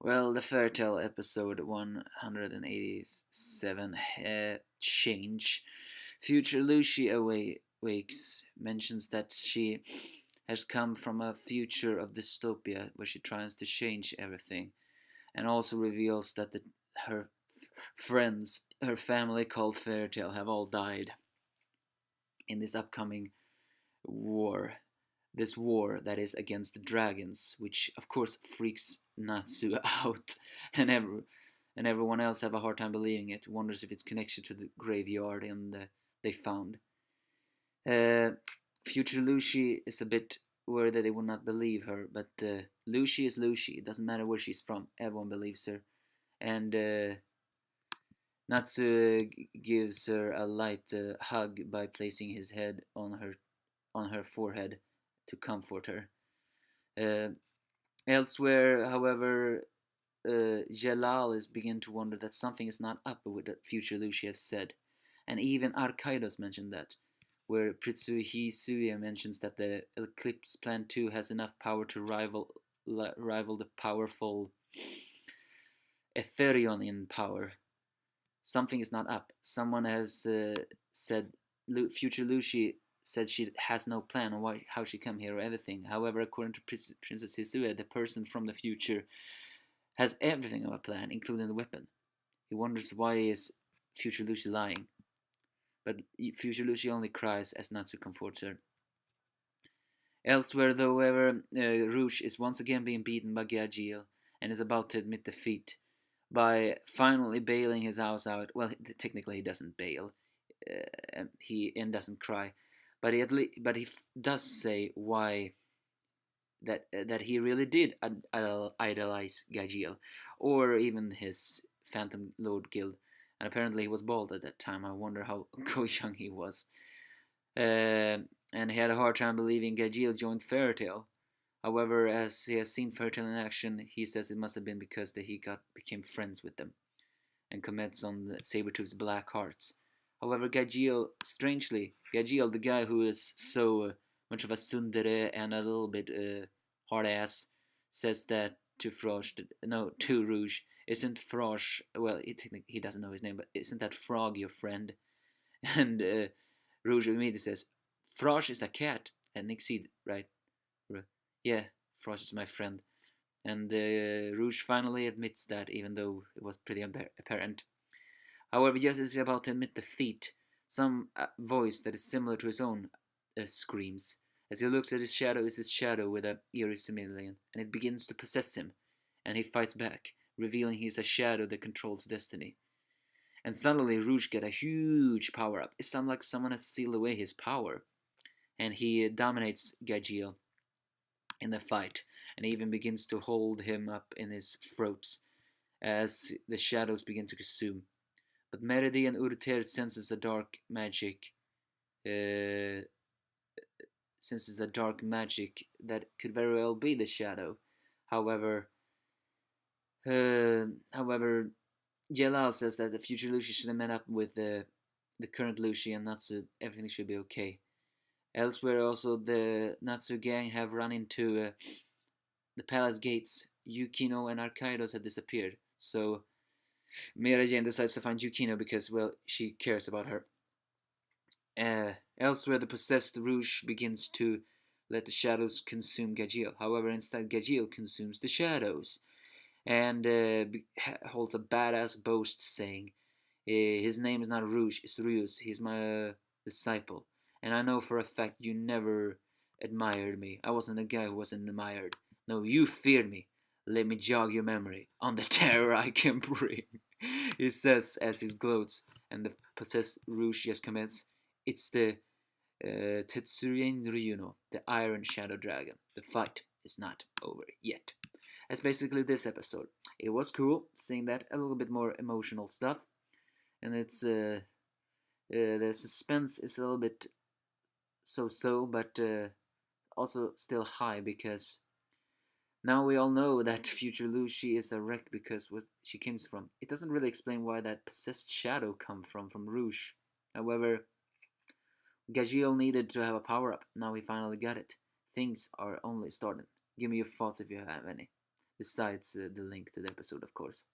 Well, the fairy tale episode 187, Change. Future Lucy awakes, mentions that she has come from a future of dystopia where she tries to change everything, and also reveals that her friends, her family called Fairy Tale, have all died in this upcoming war. This war that is against the dragons, which of course freaks Natsu out, and everyone else have a hard time believing it. Wonders if it's connection to the graveyard they found. Uh, Future Lucy is a bit worried that they will not believe her, but Lucy is Lucy. It doesn't matter where she's from. Everyone believes her, and Natsu gives her a light hug by placing his head on her forehead to comfort her. Uh, Elsewhere, however, Jalal is beginning to wonder that something is not up with what future Lucy has said, and even Arkaidos mentioned that, where Pritsuhi mentions that the Eclipse Plan 2 has enough power to rival the powerful Etherion in power. Something is not up. Someone has said future Lucy said she has no plan on how she came here or everything. However, according to Princess Hisue, the person from the future has everything of a plan, including the weapon. He wonders why is future Lucy lying. But future Lucy only cries as Natsu comforts her. Elsewhere, however, Rouge is once again being beaten by Gajeel and is about to admit defeat by finally bailing his house out. Well, technically he doesn't bail, he doesn't cry, but he does say why that he really did idolize Gajeel, or even his Phantom Lord Guild, and apparently he was bald at that time. I wonder how young he was. And he had a hard time believing Gajeel joined Fairy Tail. However, as he has seen Fairy Tail in action, he says it must have been because he became friends with them, and comments on the Sabretooth's black hearts. However, strangely, Gajeel, the guy who is so much of a tsundere and a little bit hard ass, says that to to Rouge, isn't Frosh, well, he doesn't know his name, but isn't that Frog your friend? And Rouge immediately says, Frosh is a cat, and Nixie, right? Yeah, Frosh is my friend. And Rouge finally admits that, even though it was pretty apparent. However, just as he's about to admit defeat, some voice that is similar to his own screams. As he looks at his shadow, is his shadow with a eerie similitude, and it begins to possess him, and he fights back, revealing he is a shadow that controls destiny. And suddenly, Rouge gets a huge power up. It sounds like someone has sealed away his power, and he dominates Gajeel in the fight, and even begins to hold him up in his throats as the shadows begin to consume. But Meridi and Urter uh, senses a dark magic that could very well be the shadow. However, however, Jalal says that the future Lucy should have met up with the current Lucy, and Natsu, everything should be okay. Elsewhere, also the Natsu gang have run into the palace gates. Yukino and Arkaidos had disappeared, so Mira Jane decides to find Yukino because, well, she cares about her. Elsewhere, the possessed Rouge begins to let the shadows consume Gajeel. However, instead, Gajeel consumes the shadows and holds a badass boast saying, his name is not Rouge, it's Rius. He's my disciple. And I know for a fact you never admired me. I wasn't a guy who wasn't admired. No, you feared me. Let me jog your memory on the terror I can bring. He says as he gloats, and the possessed Rouge just comments, it's the Tetsurin Ryuno, the Iron Shadow Dragon. The fight is not over yet. That's basically this episode. It was cool seeing that, a little bit more emotional stuff, and it's the suspense is a little bit so, but also still high because now we all know that future Lucy is a wreck because what she came from. It doesn't really explain why that possessed shadow come from Rouge. However, Gajeel needed to have a power up. Now he finally got it. Things are only starting. Give me your thoughts if you have any. besides the link to the episode, of course.